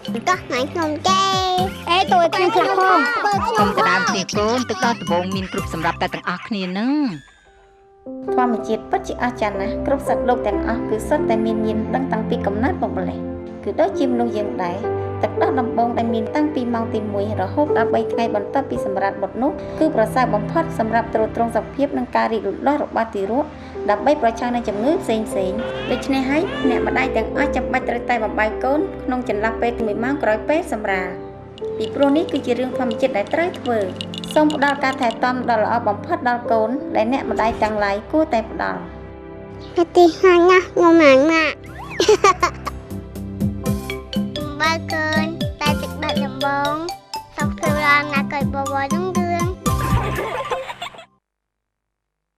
ជាកោះថ្ងៃខ្ញុំទេអេតួខ្ញុំខ្លះផងខ្ញុំទៅដើមគ្នាកូនទឹកដោះដំបងមានគ្រប់សម្រាប់តែទាំងអស់គ្នានឹងធម្មជាតិពិតជាអស្ចារ្យណាស់គ្រប់សត្វលោកទាំងអស់គឺសុទ្ធតែមានញាណដឹងតាំងពីកំណើតមកម្លេះគឺដូចជាមនុស្សយើងដែរទឹកដោះដំបងដែលមានតាំងពីម៉ោងទី1រហូតដល់3ថ្ងៃបន្ទាប់ពីសម្រាប់បុតនោះគឺប្រសើរបំផុតសម្រាប់ទ្រទ្រង់សភាពនិងការរីកលូតលាស់របស់ទារកដើម្បីប្រឆាំងនឹងជំងឺផ្សេងដូច្នេះហើយអ្នកម្ដាយទាំងអស់ចាំបាច់ត្រូវតែបំបែកកូនក្នុងចន្លោះពេល1ម៉ោងក្រោយពេលសម្រាលពីព្រោះនេះគឺជារឿងធម្មជាតិដែលត្រូវធ្វើសូមផ្ដល់ការថែទាំដ៏ល្អបំផុតដល់កូនដែលអ្នកម្ដាយទាំងឡាយគួរតែផ្ដល់ទីហាញ៉ាខ្ញុំណាស់បើកូនតែទឹកដុតដំបងសុខភាពល្អណាស់ក៏បបរនឹងគឺ